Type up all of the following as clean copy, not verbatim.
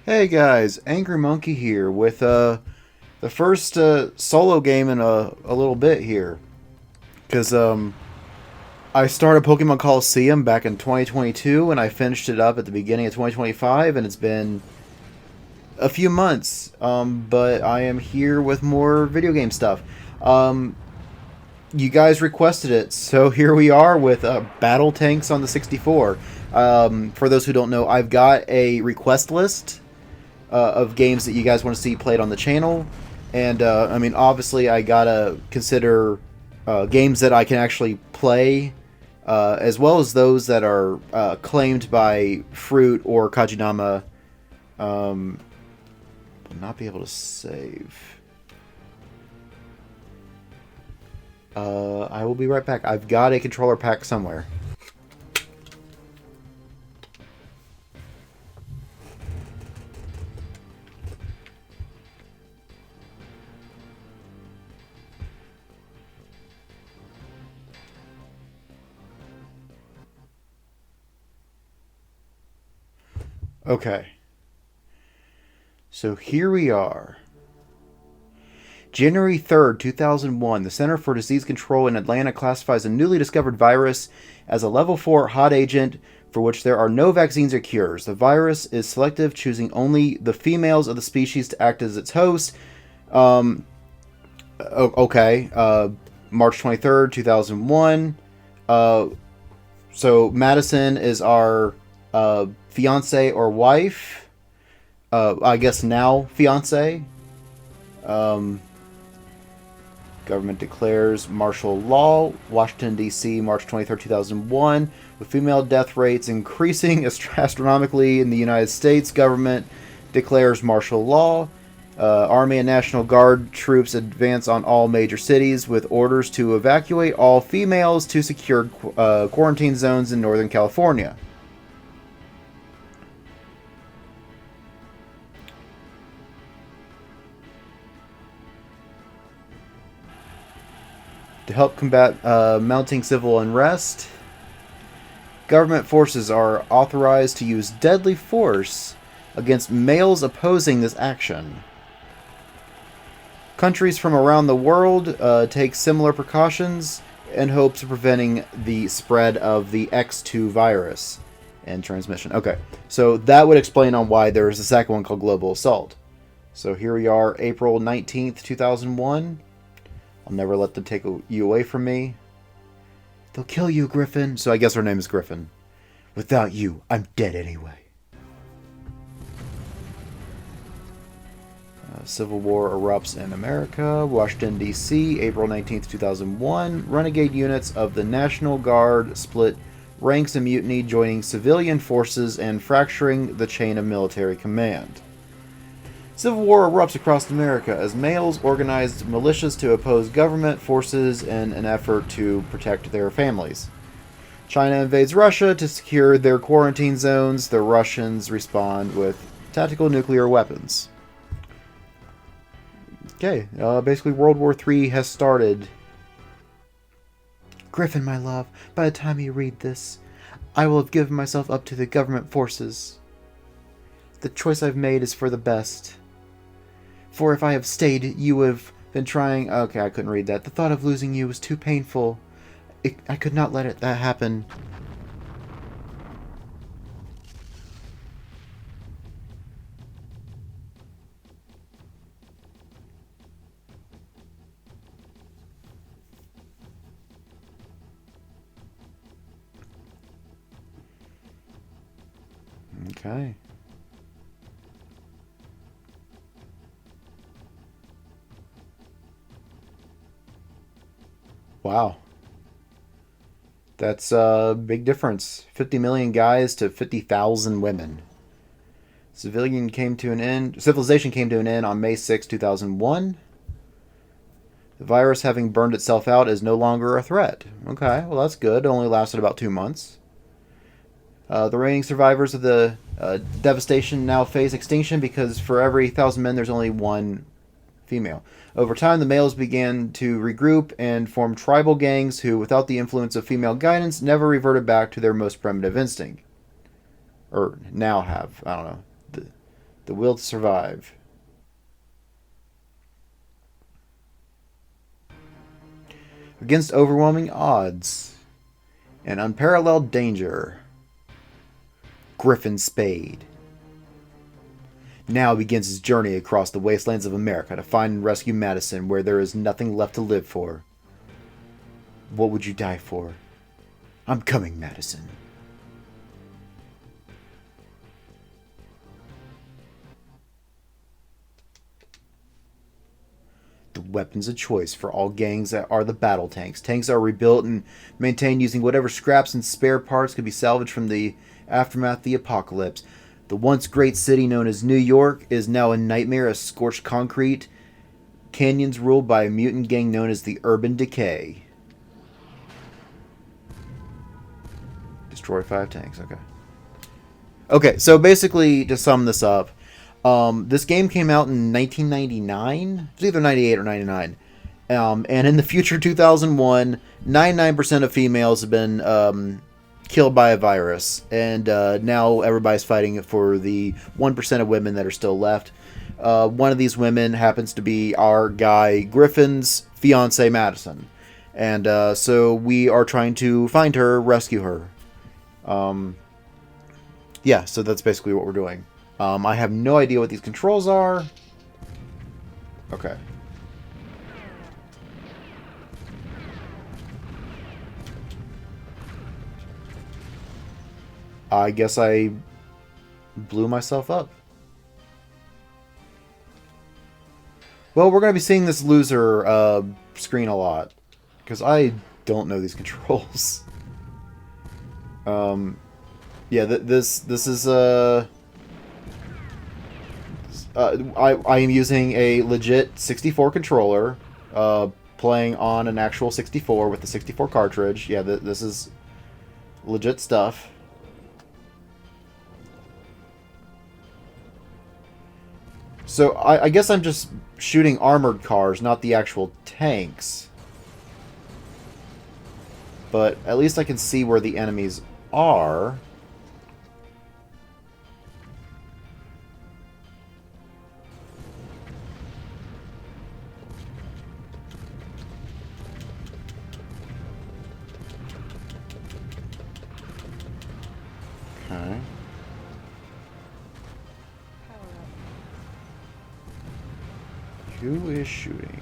Hey guys, Angry Monkey here with the first solo game in a little bit here. Cause I started Pokemon Coliseum back in 2022 and I finished it up at the beginning of 2025 and it's been a few months. But I am here with more video game stuff. Um, you guys requested it, so here we are with BattleTanx on the 64. For those who don't know, I've got a request list of games that you guys want to see played on the channel. And I mean, obviously, I gotta consider games that I can actually play, as well as those that are claimed by Fruit or Kajinama. Will not be able to save. I will be right back. I've got a controller pack somewhere. Okay. So here we are. January 3rd, 2001, the Center for Disease Control in Atlanta classifies a newly discovered virus as a level 4 hot agent for which there are no vaccines or cures. The virus is selective, choosing only the females of the species to act as its host. Um, okay. March 23rd, 2001. Uh, so Madison is our fiance or wife. I guess now fiance. Um, Government declares martial law. Washington, D.C., March 23rd, 2001. With female death rates increasing astronomically in the United States, government declares martial law. Army and National Guard troops advance on all major cities with orders to evacuate all females to secured quarantine zones in Northern California. To help combat mounting civil unrest, government forces are authorized to use deadly force against males opposing this action. Countries from around the world take similar precautions in hopes of preventing the spread of the X2 virus and transmission. Okay, so that would explain on why there's a second one called Global Assault. So here we are, April 19th, 2001. I'll never let them take you away from me. They'll kill you, Griffin. So I guess her name is Griffin. Without you, I'm dead anyway. Civil War erupts in America. Washington, D.C., April 19th, 2001. Renegade units of the National Guard split ranks and mutiny, joining civilian forces and fracturing the chain of military command. Civil war erupts across America as males organized militias to oppose government forces in an effort to protect their families. China invades Russia to secure their quarantine zones. The Russians respond with tactical nuclear weapons. Okay, basically World War III has started. Griffin, my love, by the time you read this, I will have given myself up to the government forces. The choice I've made is for the best. For if I have stayed, you would have been trying... Okay, I couldn't read that. The thought of losing you was too painful. I could not let that happen. Okay. Wow. That's a big difference. 50 million guys to 50,000 women. Civilization came to an end on May 6, 2001. The virus, having burned itself out, is no longer a threat. Okay, well that's good. It only lasted about 2 months. The remaining survivors of the devastation now face extinction because for every 1,000 men, there's only one female. Over time, the males began to regroup and form tribal gangs who, without the influence of female guidance, never reverted back to their most primitive instinct. Or now have. I don't know. The will to survive. Against overwhelming odds and unparalleled danger. Griffin Spade. Now begins his journey across the wastelands of America to find and rescue Madison, where there is nothing left to live for. What would you die for? I'm coming, Madison. The weapons of choice for all gangs are the battle tanks. Tanks are rebuilt and maintained using whatever scraps and spare parts could be salvaged from the aftermath of the apocalypse. The once great city known as New York is now a nightmare of scorched concrete, canyons ruled by a mutant gang known as the Urban Decay. Destroy 5 tanks, okay. Okay, so basically, to sum this up, this game came out in 1999. It was either 98 or 99. And in the future 2001, 99% of females have been killed by a virus. And now everybody's fighting for the 1% of women that are still left. One of these women happens to be our guy Griffin's fiancé, Madison. And so we are trying to find her, rescue her. Yeah, so that's basically what we're doing. I have no idea what these controls are. Okay. I guess I blew myself up. Well, we're going to be seeing this loser screen a lot, because I don't know these controls. Yeah, this is I am using a legit 64 controller, playing on an actual 64 with the 64 cartridge. Yeah, this is legit stuff. So I guess I'm just shooting armored cars, not the actual tanks. But at least I can see where the enemies are. Okay. Who is shooting?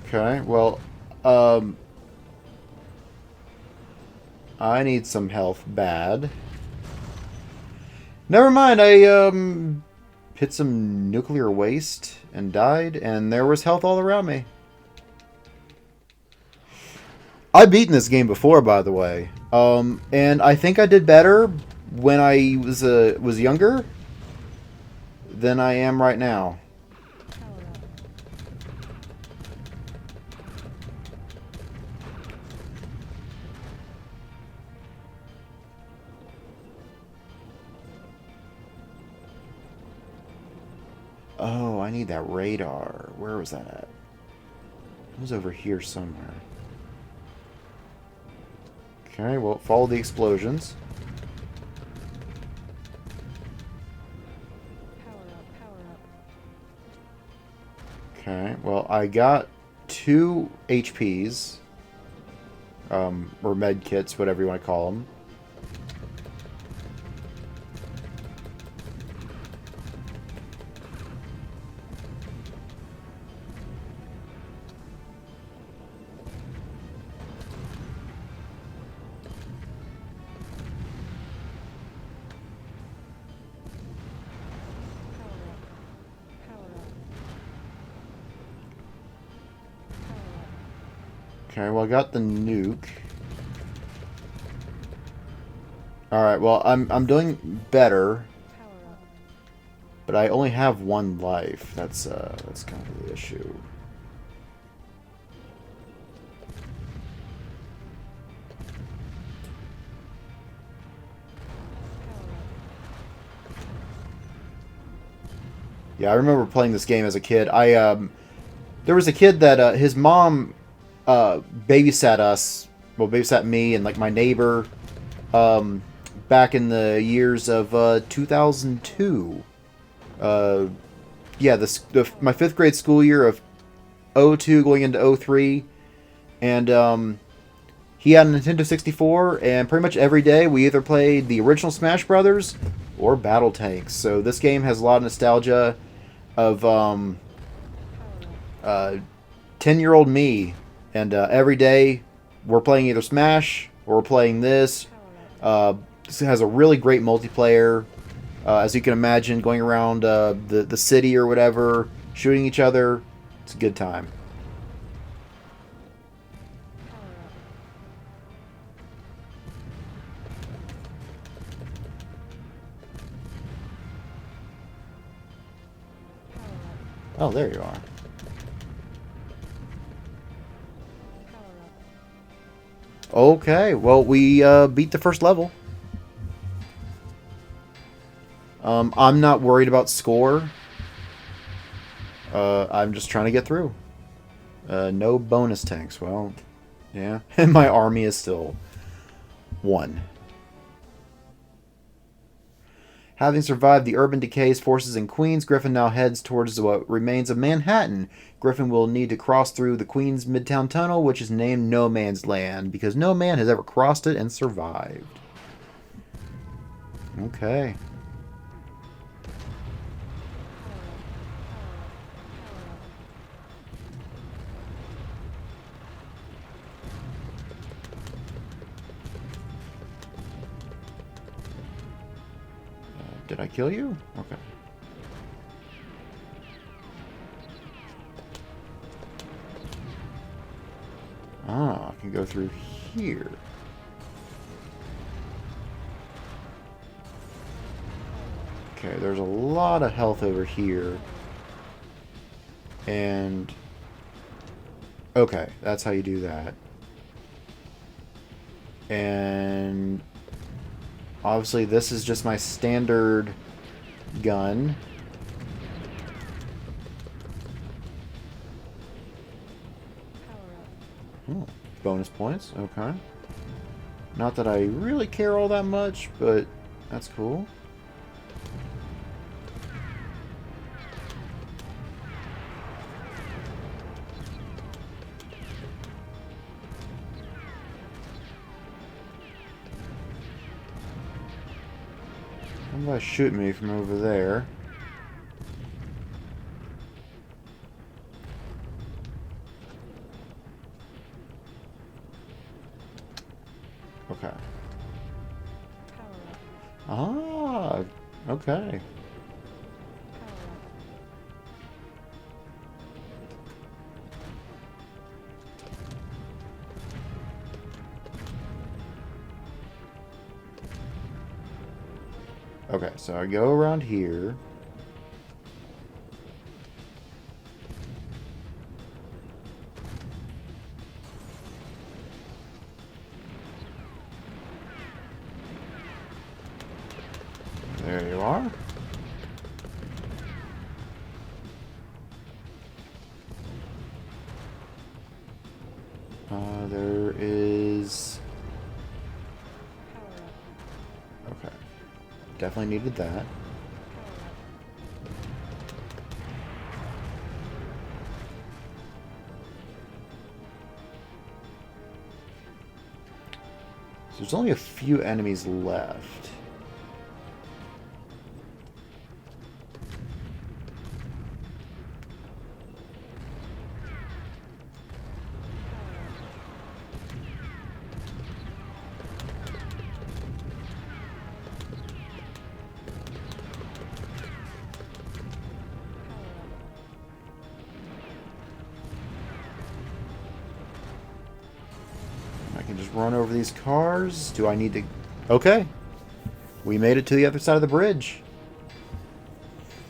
Okay, well, I need some health bad. Never mind, I hit some nuclear waste and died, and there was health all around me. I've beaten this game before, by the way, and I think I did better when I was younger than I am right now. Oh, I need that radar. Where was that at? It was over here somewhere. Okay, well, follow the explosions. Okay, well, I got 2 HPs. Or med kits, whatever you want to call them. Okay, well, I got the nuke. Alright, well, I'm doing better. But I only have 1 life. That's kind of the issue. Yeah, I remember playing this game as a kid. There was a kid that his mom babysat us well, babysat me and like my neighbor back in the years of 2002. Yeah, my 5th grade school year of '02 going into '03, and he had a Nintendo 64, and pretty much every day we either played the original Smash Brothers or BattleTanx. So this game has a lot of nostalgia of 10-year-old me, and every day we're playing either Smash or we're playing this. This has a really great multiplayer, as you can imagine, going around the city or whatever, shooting each other. It's a good time. Oh, there you are. Okay, well, we beat the first level. I'm not worried about score. I'm just trying to get through. No bonus tanks. Well, yeah. And my army is still 1. Having survived the urban decay's forces in Queens, Griffin now heads towards what remains of Manhattan. Griffin will need to cross through the Queens Midtown Tunnel, which is named No Man's Land, because no man has ever crossed it and survived. Okay. Did I kill you? Okay. Ah, I can go through here. Okay, there's a lot of health over here. And... okay, that's how you do that. And... obviously, this is just my standard gun. Oh, bonus points. Okay. Not that I really care all that much, but that's cool. Somebody's shooting me from over there. Okay. Ah, okay. Okay, so I go around here. There you are. There is... okay. Definitely needed that. So there's only a few enemies left. Run over these cars. Do I need to... okay. We made it to the other side of the bridge.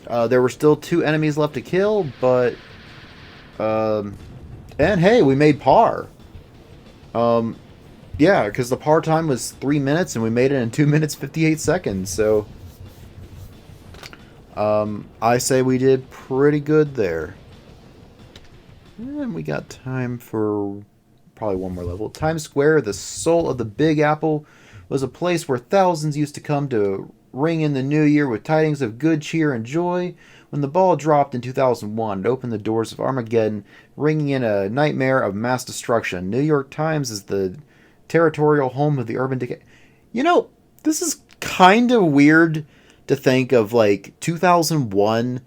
There were still 2 enemies left to kill, but... and hey, we made par. Yeah, because the par time was 3 minutes, and we made it in 2 minutes 58 seconds, so... I say we did pretty good there. And we got time for... probably one more level. Times Square, the soul of the Big Apple, was a place where thousands used to come to ring in the new year with tidings of good cheer and joy. When the ball dropped in 2001, it opened the doors of Armageddon, ringing in a nightmare of mass destruction. New York Times is the territorial home of the urban decay. You know, this is kind of weird to think of like 2001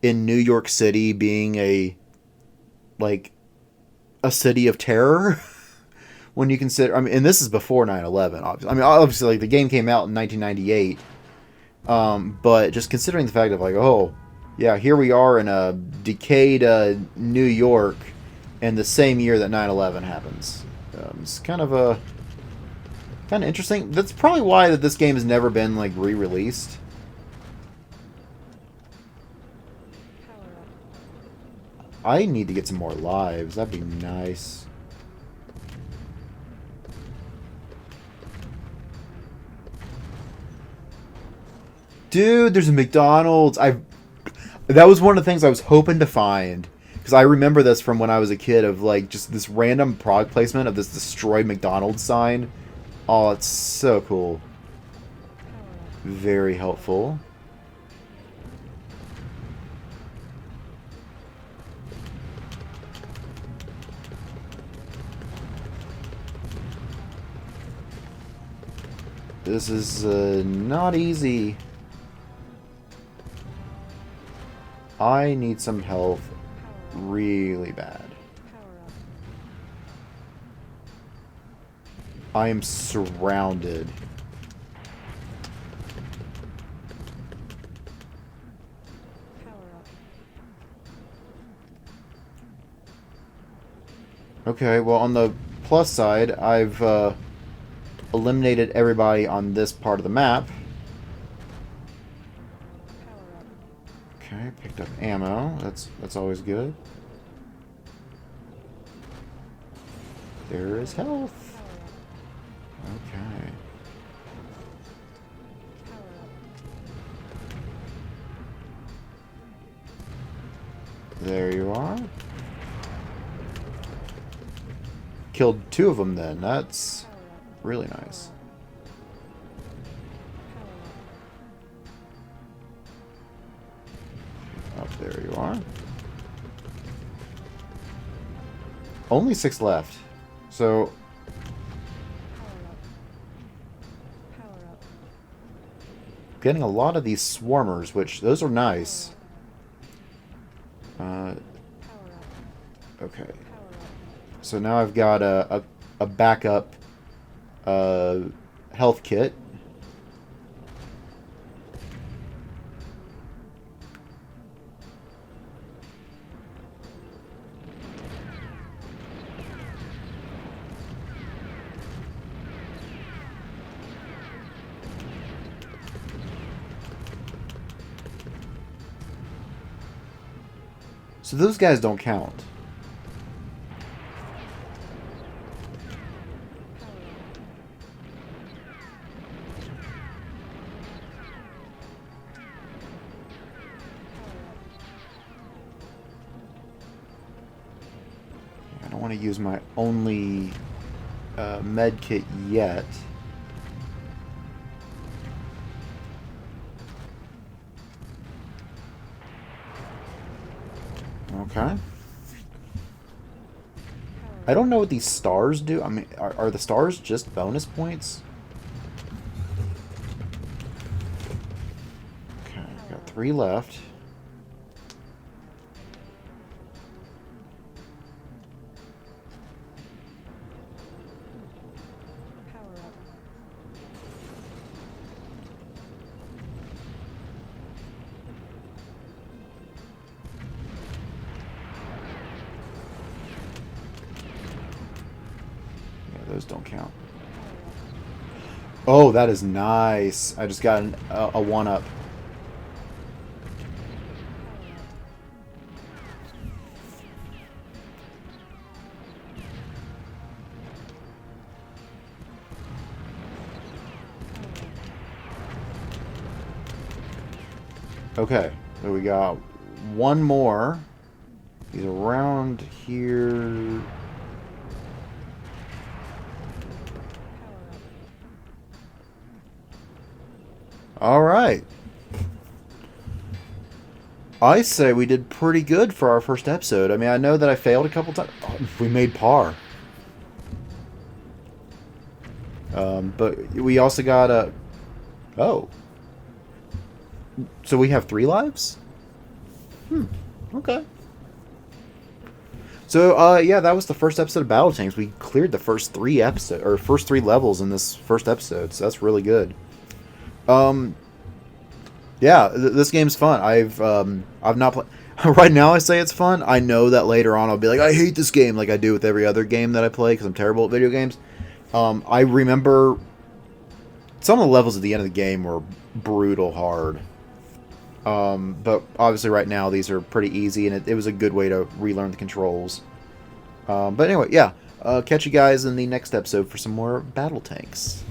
in New York City being like a city of terror. When you consider, I mean, and this is before 9/11. Obviously, I mean, obviously, like the game came out in 1998, but just considering the fact of like, oh, yeah, here we are in a decayed New York, in the same year that 9/11 happens. It's kind of interesting. That's probably why that this game has never been like re-released. I need to get some more lives. That'd be nice. Dude, there's a McDonald's. That was one of the things I was hoping to find. Because I remember this from when I was a kid of like just this random product placement of this destroyed McDonald's sign. Oh, it's so cool. Very helpful. This is not easy. I need some health really bad. I am surrounded. Okay, well on the plus side, I've eliminated everybody on this part of the map. Okay, picked up ammo. That's always good. There is health. Okay. There you are. Killed 2 of them then. That's really nice. Up there you are. Only 6 left. So getting a lot of these swarmers, which those are nice. Okay. So now I've got a backup health kit. So those guys don't count. I don't want to use my only med kit yet. Okay. I don't know what these stars do. I mean, are the stars just bonus points? Okay, I've got 3 left. Those don't count. Oh, that is nice. I just got a 1-up. Okay, so we got 1 more. He's around here. All right. I say we did pretty good for our first episode. I mean, I know that I failed a couple times. Oh, we made par. But we also got a... Oh. So we have 3 lives? Okay. So, yeah, that was the first episode of BattleTanx. We cleared the first 3 levels in this first episode, so that's really good. Yeah, this game's fun. I've not played... Right now I say it's fun. I know that later on I'll be like, I hate this game, like I do with every other game that I play, because I'm terrible at video games. I remember some of the levels at the end of the game were brutal hard. But obviously right now these are pretty easy, and it was a good way to relearn the controls. But anyway, yeah. Catch you guys in the next episode for some more BattleTanx.